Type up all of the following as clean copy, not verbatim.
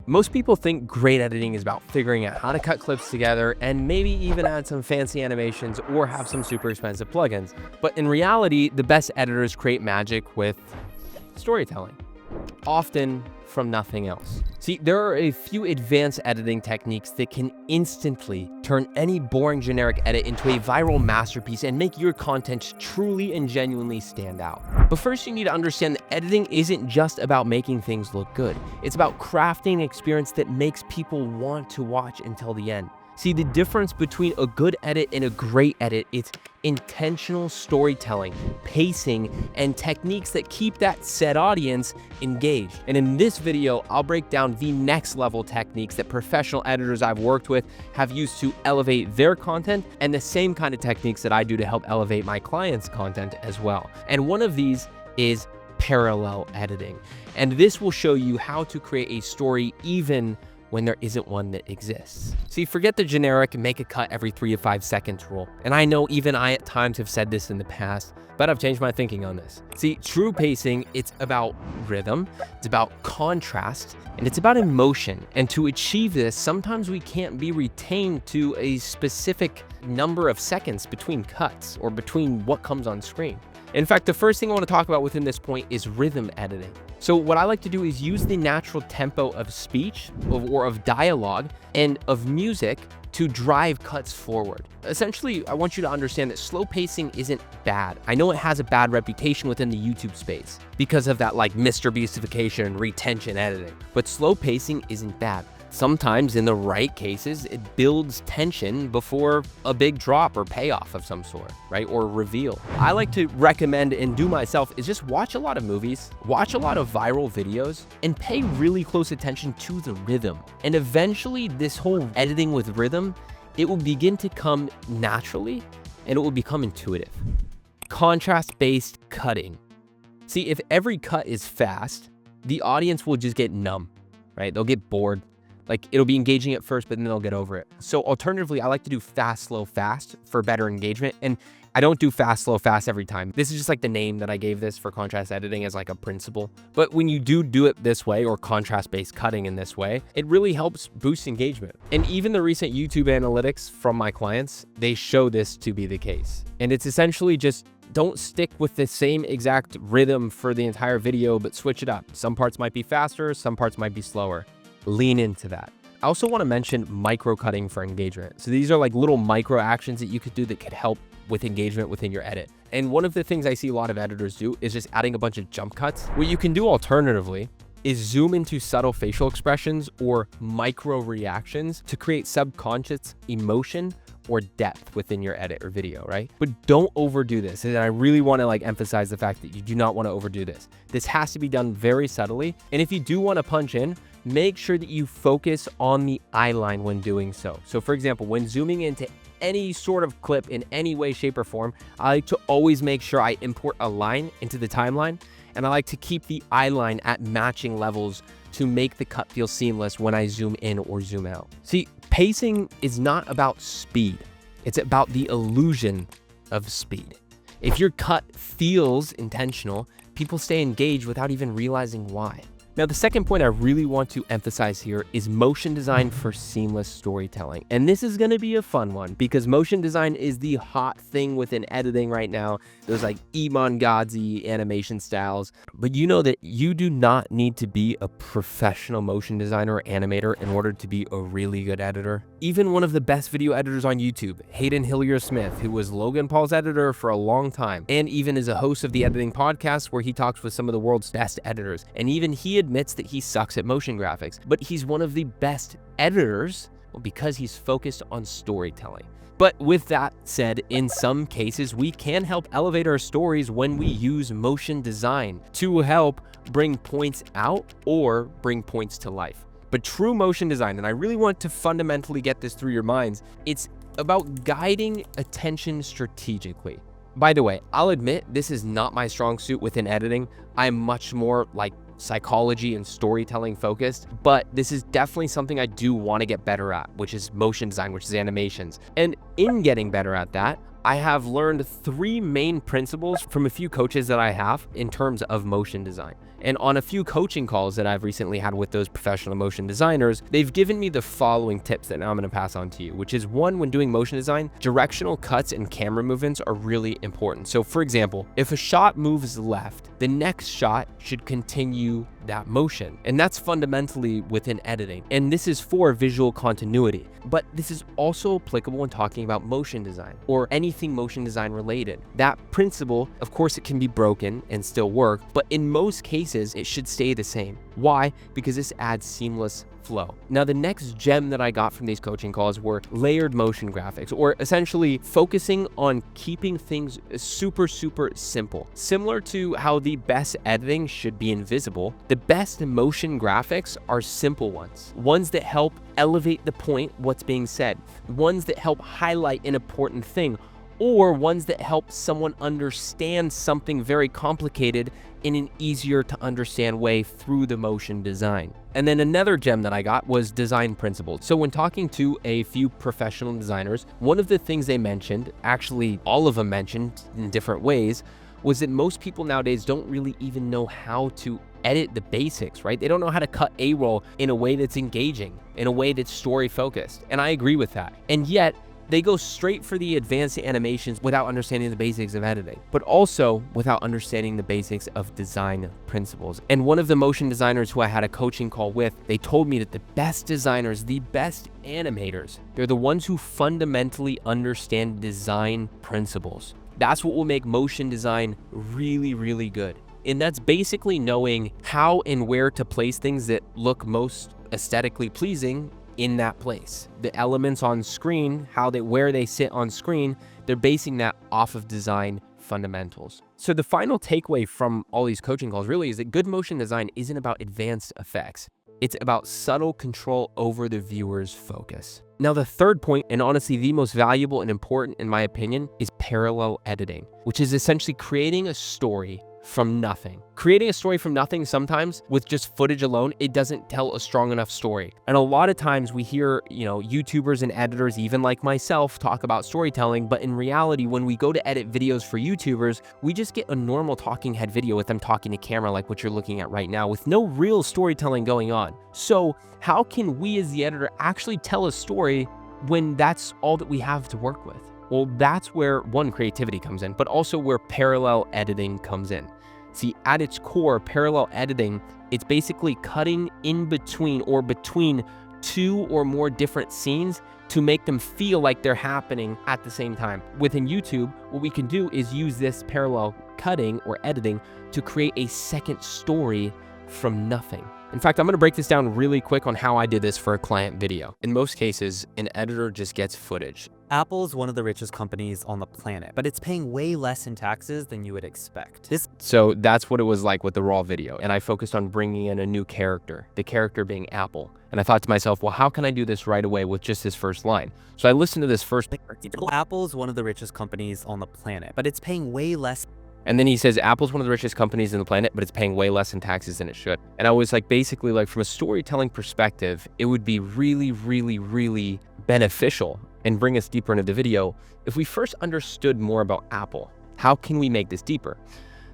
Most people think great editing is about figuring out how to cut clips together and maybe even add some fancy animations or have some super expensive plugins. But in reality, the best editors create magic with storytelling, often from nothing else. See, there are a few advanced editing techniques that can instantly turn any boring generic edit into a viral masterpiece and make your content truly and genuinely stand out. But first, you need to understand that editing isn't just about making things look good. It's about crafting an experience that makes people want to watch until the end. See, the difference between a good edit and a great edit is intentional storytelling, pacing, and techniques that keep that said audience engaged. And in this video, I'll break down the next level techniques that professional editors I've worked with have used to elevate their content, and the same kind of techniques that I do to help elevate my clients' content as well. And one of these is parallel editing. And this will show you how to create a story even when there isn't one that exists. See, forget the generic make a cut every 3 to 5 seconds rule. And I know even I at times have said this in the past, but I've changed my thinking on this. See, true pacing, it's about rhythm, it's about contrast, and it's about emotion. And to achieve this, sometimes we can't be retained to a specific number of seconds between cuts or between what comes on screen. In fact, the first thing I want to talk about within this point is rhythm editing. So what I like to do is use the natural tempo of speech or of dialogue and of music to drive cuts forward. Essentially, I want you to understand that slow pacing isn't bad. I know it has a bad reputation within the YouTube space because of that like Mr. Beastification and retention editing, but slow pacing isn't bad. Sometimes in the right cases, it builds tension before a big drop or payoff of some sort, right? Or reveal. I like to recommend and do myself is just watch a lot of movies, watch a lot of viral videos, and pay really close attention to the rhythm. And eventually this whole editing with rhythm, it will begin to come naturally and it will become intuitive. Contrast-based cutting. See, if every cut is fast, the audience will just get numb, right? They'll get bored. Like it'll be engaging at first, but then they'll get over it. So alternatively, I like to do fast, slow, fast for better engagement. And I don't do fast, slow, fast every time. This is just like the name that I gave this for contrast editing as like a principle. But when you do it this way, or contrast-based cutting in this way, it really helps boost engagement. And even the recent YouTube analytics from my clients, they show this to be the case. And it's essentially just don't stick with the same exact rhythm for the entire video, but switch it up. Some parts might be faster, some parts might be slower. Lean into that. I also want to mention micro cutting for engagement. So these are like little micro actions that you could do that could help with engagement within your edit. And one of the things I see a lot of editors do is just adding a bunch of jump cuts. What you can do alternatively is zoom into subtle facial expressions or micro reactions to create subconscious emotion or depth within your edit or video, right? But don't overdo this. And I really want to like emphasize the fact that you do not want to overdo this. This has to be done very subtly. And if you do want to punch in, make sure that you focus on the eye line when doing so. So for example, when zooming into any sort of clip in any way, shape, or form, I like to always make sure I import a line into the timeline, and I like to keep the eye line at matching levels to make the cut feel seamless when I zoom in or zoom out. See, pacing is not about speed. It's about the illusion of speed. If your cut feels intentional, people stay engaged without even realizing why. Now, the second point I really want to emphasize here is motion design for seamless storytelling. And this is going to be a fun one because motion design is the hot thing within editing right now. Those like Imangadzi animation styles. But you know that you do not need to be a professional motion designer or animator in order to be a really good editor. Even one of the best video editors on YouTube, Hayden Hillier-Smith, who was Logan Paul's editor for a long time, and even is a host of the editing podcast where he talks with some of the world's best editors. And even he admits that he sucks at motion graphics, but he's one of the best editors because he's focused on storytelling. But with that said, in some cases, we can help elevate our stories when we use motion design to help bring points out or bring points to life. But true motion design, and I really want to fundamentally get this through your minds, it's about guiding attention strategically. By the way, I'll admit this is not my strong suit within editing. I'm much more like psychology and storytelling focused, but this is definitely something I do want to get better at, which is motion design, which is animations. And in getting better at that, I have learned 3 main principles from a few coaches that I have in terms of motion design. And on a few coaching calls that I've recently had with those professional motion designers, they've given me the following tips that now I'm going to pass on to you, which is one, when doing motion design, directional cuts and camera movements are really important. So for example, if a shot moves left, the next shot should continue that motion. And that's fundamentally within editing. And this is for visual continuity. But this is also applicable when talking about motion design or anything motion design related. That principle, of course, it can be broken and still work, but in most cases, it should stay the same. Why? Because this adds seamless flow. Now, the next gem that I got from these coaching calls were layered motion graphics, or essentially focusing on keeping things super simple. Similar to how the best editing should be invisible, the best motion graphics are simple ones that help elevate the point, what's being said, ones that help highlight an important thing, or ones that help someone understand something very complicated in an easier to understand way through the motion design. And then another gem that I got was design principles. So when talking to a few professional designers, one of the things they mentioned, actually all of them mentioned in different ways, was that most people nowadays don't really even know how to edit the basics, right? They don't know how to cut A-roll in a way that's engaging, in a way that's story focused. And I agree with that. And yet, they go straight for the advanced animations without understanding the basics of editing, but also without understanding the basics of design principles. And one of the motion designers who I had a coaching call with, they told me that the best designers, the best animators, they're the ones who fundamentally understand design principles. That's what will make motion design really good. And that's basically knowing how and where to place things that look most aesthetically pleasing in that place. The elements on screen, where they sit on screen, they're basing that off of design fundamentals. So the final takeaway from all these coaching calls really is that good motion design isn't about advanced effects. It's about subtle control over the viewer's focus. Now, the third point, and honestly the most valuable and important in my opinion, is parallel editing, which is essentially creating a story from nothing. Creating a story from nothing, sometimes with just footage alone, it doesn't tell a strong enough story. And a lot of times we hear, YouTubers and editors, even like myself, talk about storytelling, but in reality, when we go to edit videos for YouTubers, we just get a normal talking head video with them talking to camera like what you're looking at right now, with no real storytelling going on. So how can we as the editor actually tell a story when that's all that we have to work with? Well, that's where one, creativity comes in, but also where parallel editing comes in. See, at its core, parallel editing, it's basically cutting in between or between two or more different scenes to make them feel like they're happening at the same time. Within YouTube, what we can do is use this parallel cutting or editing to create a second story from nothing. In fact, I'm going to break this down really quick on how I did this for a client video. In most cases, an editor just gets footage. Apple's one of the richest companies on the planet, but it's paying way less in taxes than you would expect. So that's what it was like with the raw video. And I focused on bringing in a new character, the character being Apple. And I thought to myself, well, how can I do this right away with just this first line? So I listened to this first. Apple's one of the richest companies on the planet, but it's paying way less. And then he says, Apple's one of the richest companies in the planet, but it's paying way less in taxes than it should. And I was like, basically, like from a storytelling perspective, it would be really beneficial and bring us deeper into the video if we first understood more about Apple. How can we make this deeper?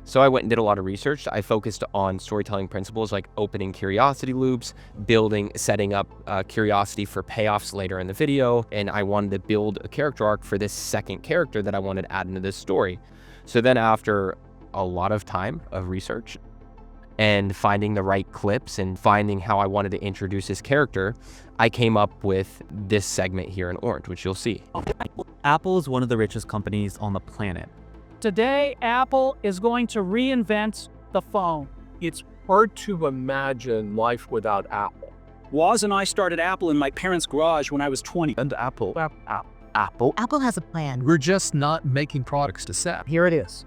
So I went and did a lot of research. I focused on storytelling principles like opening curiosity loops, setting up curiosity for payoffs later in the video. And I wanted to build a character arc for this second character that I wanted to add into this story. So then after a lot of time of research and finding the right clips and finding how I wanted to introduce this character, I came up with this segment here in orange, which you'll see. Apple is one of the richest companies on the planet. Today, Apple is going to reinvent the phone. It's hard to imagine life without Apple. Woz and I started Apple in my parents' garage when I was 20. And Apple. Apple has a plan. We're just not making products to sell. Here it is.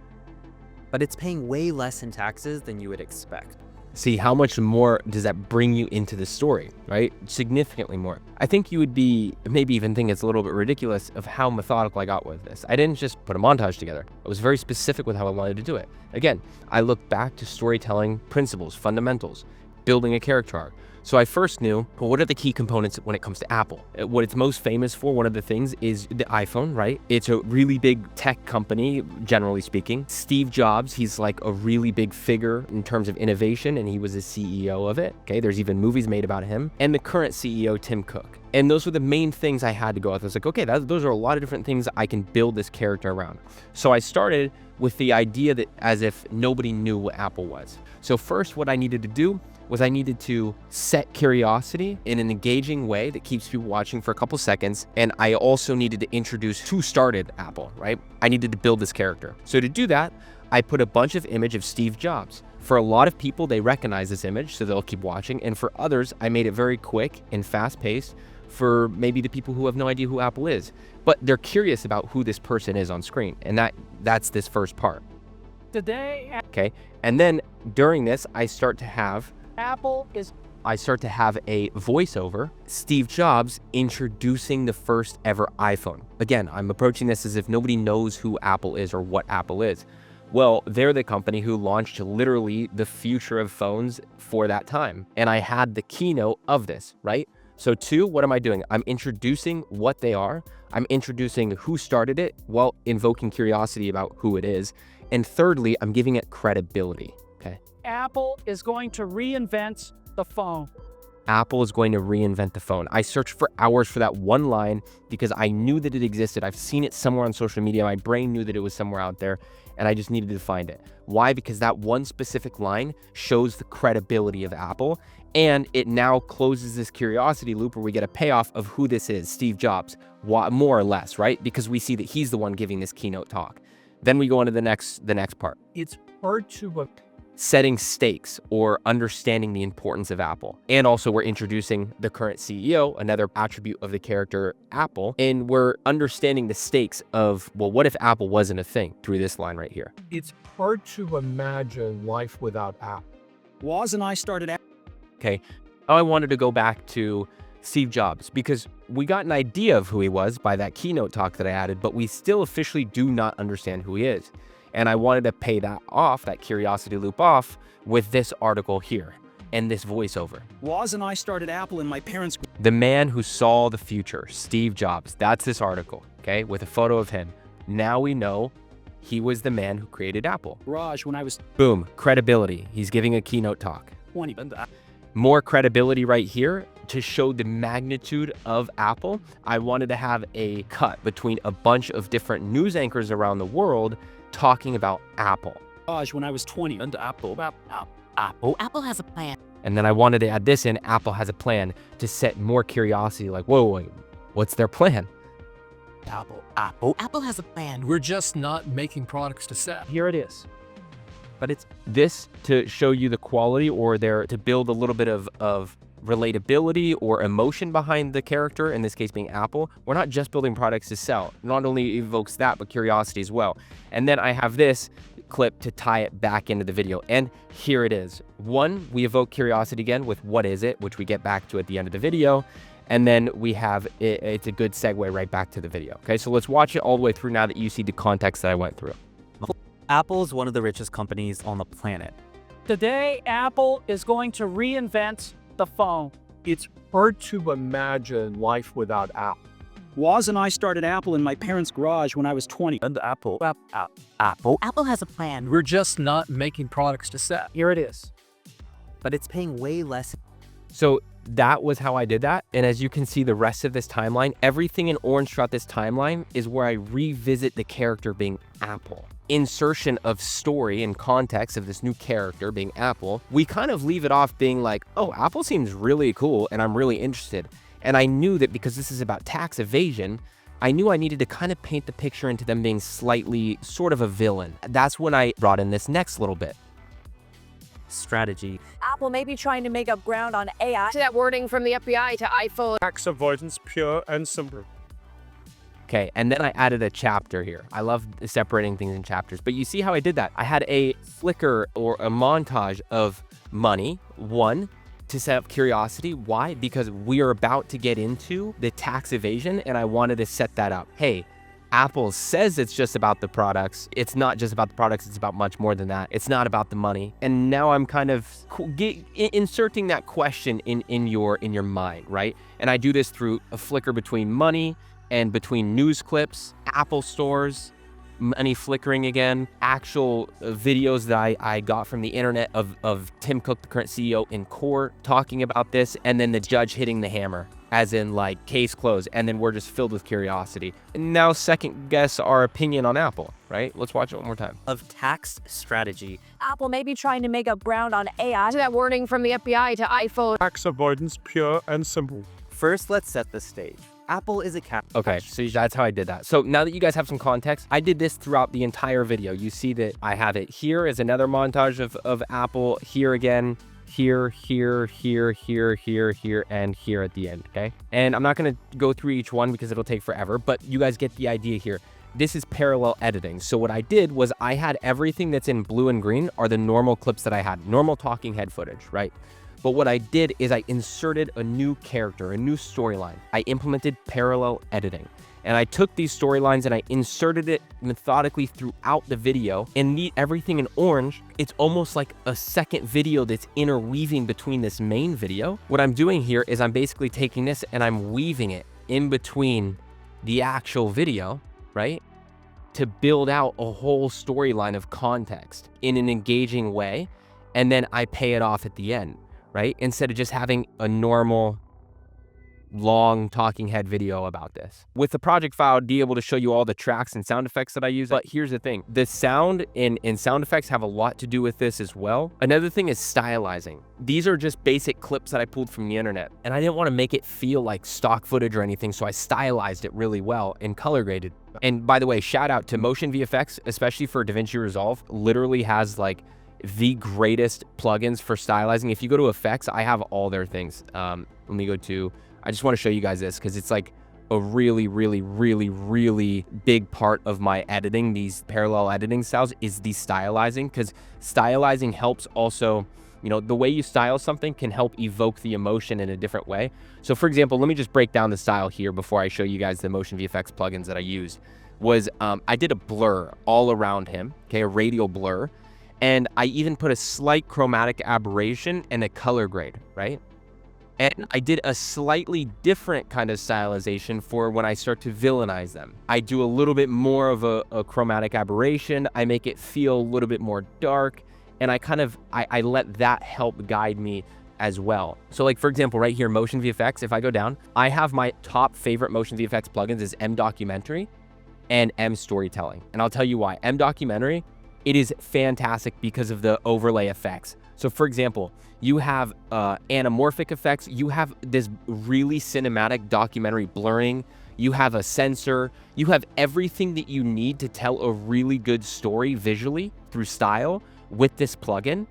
But it's paying way less in taxes than you would expect. See, how much more does that bring you into the story, right? Significantly more. I think you would maybe even think it's a little bit ridiculous of how methodical I got with this. I didn't just put a montage together. I was very specific with how I wanted to do it. Again, I looked back to storytelling principles, fundamentals, building a character arc, So I first knew, well, what are the key components when it comes to Apple? What it's most famous for, one of the things, is the iPhone, right? It's a really big tech company, generally speaking. Steve Jobs, he's like a really big figure in terms of innovation, and he was a CEO of it, okay? There's even movies made about him. And the current CEO, Tim Cook. And those were the main things I had to go with. I was like, okay, those are a lot of different things I can build this character around. So I started with the idea that as if nobody knew what Apple was. So first, what I needed to do was I needed to set curiosity in an engaging way that keeps people watching for a couple seconds. And I also needed to introduce who started Apple, right? I needed to build this character. So to do that, I put a bunch of image of Steve Jobs. For a lot of people, they recognize this image, so they'll keep watching. And for others, I made it very quick and fast paced for maybe the people who have no idea who Apple is, but they're curious about who this person is on screen. And that's this first part. Today, Okay. And then during this, I start to have a voiceover, Steve Jobs introducing the first ever iPhone. Again, I'm approaching this as if nobody knows who Apple is or what Apple is. Well, they're the company who launched literally the future of phones for that time. And I had the keynote of this, right? So two, what am I doing? I'm introducing what they are. I'm introducing who started it while invoking curiosity about who it is. And thirdly, I'm giving it credibility, okay? Apple is going to reinvent the phone. Apple is going to reinvent the phone. I searched for hours for that one line because I knew that it existed. I've seen it somewhere on social media. My brain knew that it was somewhere out there, and I just needed to find it. Why? Because that one specific line shows the credibility of Apple, and it now closes this curiosity loop where we get a payoff of who this is, Steve Jobs, more or less, right? Because we see that he's the one giving this keynote talk. Then we go into the next part. It's hard to Setting stakes or understanding the importance of Apple. And also we're introducing the current CEO, another attribute of the character Apple, and we're understanding the stakes of, well, what if Apple wasn't a thing through this line right here? It's hard to imagine life without Apple. Woz and I started Apple. Okay, I wanted to go back to Steve Jobs because we got an idea of who he was by that keynote talk that I added, but we still officially do not understand who he is. And I wanted to pay that off, that curiosity loop off, with this article here and this voiceover. Woz and I started Apple in my parents' The man who saw the future, Steve Jobs. That's this article, okay, with a photo of him. Now we know he was the man who created Apple. garage when I was Boom, credibility. He's giving a keynote talk. 20. More credibility right here to show the magnitude of Apple. I wanted to have a cut between a bunch of different news anchors around the world talking about Apple. Garage when I was 20. And Apple. Apple has a plan. And then I wanted to add this in, Apple has a plan to set more curiosity, like, whoa, wait, what's their plan? Apple has a plan. We're just not making products to sell. Here it is. But it's this to show you the quality or to build a little bit of relatability or emotion behind the character, in this case being Apple. We're not just building products to sell. Not only evokes that, but curiosity as well. And then I have this clip to tie it back into the video. And here it is. One, we evoke curiosity again with what is it, which we get back to at the end of the video. And then we have, it's a good segue right back to the video. Okay, so let's watch it all the way through now that you see the context that I went through. Apple is one of the richest companies on the planet. Today, Apple is going to reinvent the phone. It's hard to imagine life without Apple. Woz and I started Apple in my parents' garage when I was 20. And Apple. Apple has a plan. We're just not making products to sell. Here it is. But it's paying way less. So that was how I did that. And as you can see, the rest of this timeline, everything in orange throughout this timeline is where I revisit the character being Apple. Insertion of story and context of this new character being Apple, we kind of leave it off being like, oh, Apple seems really cool and I'm really interested. And I knew that because this is about tax evasion, I knew I needed to kind of paint the picture into them being slightly sort of a villain. That's when I brought in this next little bit. Strategy. Apple may be trying to make up ground on AI. To that wording from the FBI to iPhone. Tax avoidance, pure and simple. Okay, and then I added a chapter here. I love separating things in chapters, but you see how I did that? I had a flicker or a montage of money, one, to set up curiosity. Why? Because we are about to get into the tax evasion, and I wanted to set that up. Hey, Apple says it's just about the products. It's not just about the products, it's about much more than that. It's not about the money. And now I'm kind of inserting that question in your mind, right? And I do this through a flicker between money and between news clips, Apple stores, money flickering again, actual videos that I got from the internet of Tim Cook, the current CEO, in court talking about this, and then the judge hitting the hammer, as in like case closed, and then we're just filled with curiosity. And now second guess our opinion on Apple, right? Let's watch it one more time. Of tax strategy. Apple may be trying to make up ground on AI. To that warning from the FBI to iPhone. Tax avoidance, pure and simple. First, let's set the stage. Apple is a Okay, so that's how I did that. So now that you guys have some context, I did this throughout the entire video. You see that I have it here as another montage of Apple, here again, here, here, here, here, here, here, and here at the end, okay? And I'm not gonna go through each one because it'll take forever, but you guys get the idea here. This is parallel editing. So what I did was I had everything that's in blue and green are the normal clips that I had, normal talking head footage, right? But what I did is I inserted a new character, a new storyline. I implemented parallel editing. And I took these storylines and I inserted it methodically throughout the video. And everything in orange, it's almost like a second video that's interweaving between this main video. What I'm doing here is I'm basically taking this and I'm weaving it in between the actual video, right? To build out a whole storyline of context in an engaging way. And then I pay it off at the end, right? Instead of just having a normal long talking head video about this. With the project file, I'd be able to show you all the tracks and sound effects that I use. But here's the thing, the sound and sound effects have a lot to do with this as well. Another thing is stylizing. These are just basic clips that I pulled from the internet, and I didn't want to make it feel like stock footage or anything, so I stylized it really well and color graded. And by the way, shout out to Motion VFX, especially for DaVinci Resolve, literally has like the greatest plugins for stylizing. If you go to effects, I have all their things. Let me go to, I just want to show you guys this because it's like a really, really, really, really big part of my editing. These parallel editing styles is the stylizing, because stylizing helps also, you know, the way you style something can help evoke the emotion in a different way. So for example, let me just break down the style here before I show you guys the Motion VFX plugins that I used. Was I did a blur all around him, okay, a radial blur. And I even put a slight chromatic aberration and a color grade, right? And I did a slightly different kind of stylization for when I start to villainize them. I do a little bit more of a chromatic aberration. I make it feel a little bit more dark. And I let that help guide me as well. So like, for example, right here, Motion VFX, if I go down, I have my top favorite Motion VFX plugins is M Documentary and M Storytelling. And I'll tell you why. M Documentary, it is fantastic because of the overlay effects. So for example, you have anamorphic effects, you have this really cinematic documentary blurring, you have a sensor, you have everything that you need to tell a really good story visually through style with this plugin.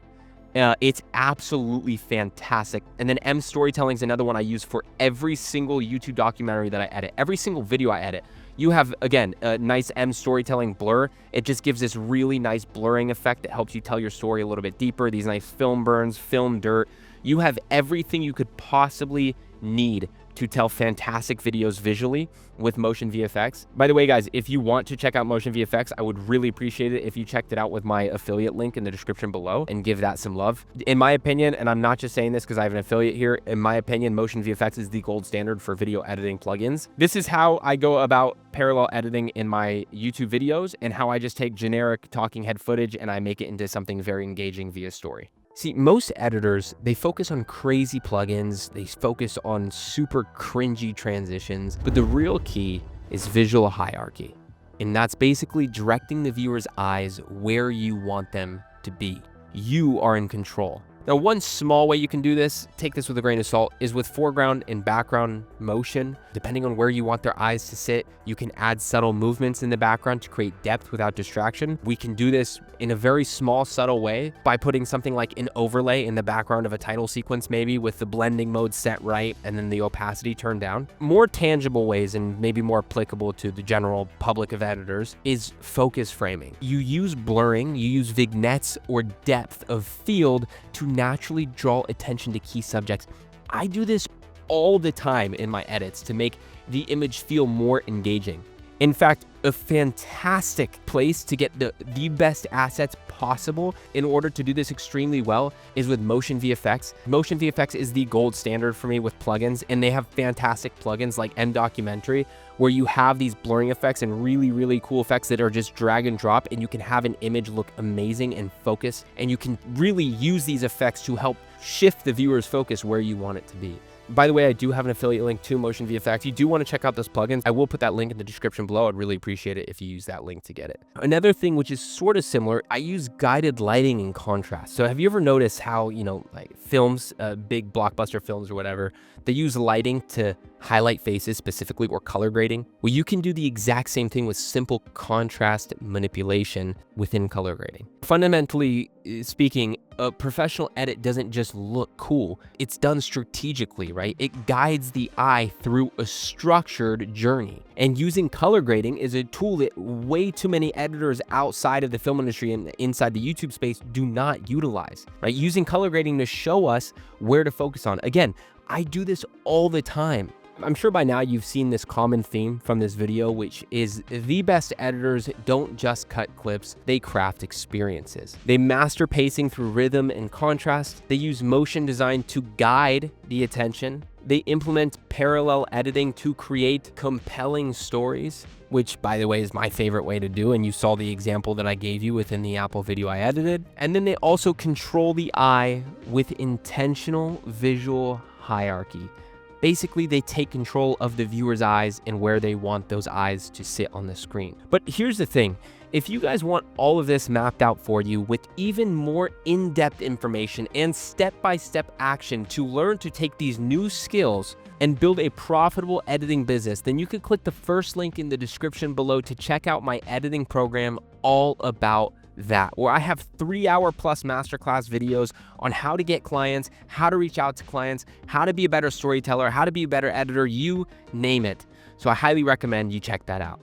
It's absolutely fantastic. And then M Storytelling is another one I use for every single YouTube documentary that I edit, every single video I edit. You have, again, a nice M Storytelling blur. It just gives this really nice blurring effect that helps you tell your story a little bit deeper. These nice film burns, film dirt. You have everything you could possibly need to tell fantastic videos visually with Motion VFX. By the way, guys, if you want to check out Motion VFX, I would really appreciate it if you checked it out with my affiliate link in the description below and give that some love. In my opinion, and I'm not just saying this because I have an affiliate here, in my opinion, Motion VFX is the gold standard for video editing plugins. This is how I go about parallel editing in my YouTube videos and how I just take generic talking head footage and I make it into something very engaging via story. See, most editors, they focus on crazy plugins, they focus on super cringy transitions, but the real key is visual hierarchy. And that's basically directing the viewer's eyes where you want them to be. You are in control. Now, one small way you can do this, take this with a grain of salt, is with foreground and background motion. Depending on where you want their eyes to sit, you can add subtle movements in the background to create depth without distraction. We can do this in a very small, subtle way by putting something like an overlay in the background of a title sequence, maybe with the blending mode set right and then the opacity turned down. More tangible ways, and maybe more applicable to the general public of editors, is focus framing. You use blurring, you use vignettes or depth of field to naturally draw attention to key subjects. I do this all the time in my edits to make the image feel more engaging. In fact, a fantastic place to get the best assets possible in order to do this extremely well is with Motion VFX. Motion VFX is the gold standard for me with plugins, and they have fantastic plugins like M Documentary, where you have these blurring effects and really, really cool effects that are just drag and drop, and you can have an image look amazing and focus, and you can really use these effects to help shift the viewer's focus where you want it to be. By the way, I do have an affiliate link to Motion VFX. If you do want to check out those plugins, I will put that link in the description below. I'd really appreciate it if you use that link to get it. Another thing which is sort of similar, I use guided lighting and contrast. So have you ever noticed how, like films, big blockbuster films or whatever, they use lighting to highlight faces specifically, or color grading? Well, you can do the exact same thing with simple contrast manipulation within color grading. Fundamentally speaking, a professional edit doesn't just look cool, it's done strategically, right? It guides the eye through a structured journey. And using color grading is a tool that way too many editors outside of the film industry and inside the YouTube space do not utilize, right? Using color grading to show us where to focus on. Again, I do this all the time. I'm sure by now you've seen this common theme from this video, which is the best editors don't just cut clips, they craft experiences. They master pacing through rhythm and contrast. They use motion design to guide the attention. They implement parallel editing to create compelling stories, which, by the way, is my favorite way to do, and you saw the example that I gave you within the Apple video I edited. And then they also control the eye with intentional visual hierarchy. Basically, they take control of the viewer's eyes and where they want those eyes to sit on the screen. But here's the thing. If you guys want all of this mapped out for you with even more in-depth information and step-by-step action to learn to take these new skills and build a profitable editing business, then you can click the first link in the description below to check out my editing program all about that, where I have 3-hour plus masterclass videos on how to get clients, how to reach out to clients, how to be a better storyteller, how to be a better editor, you name it. So I highly recommend you check that out.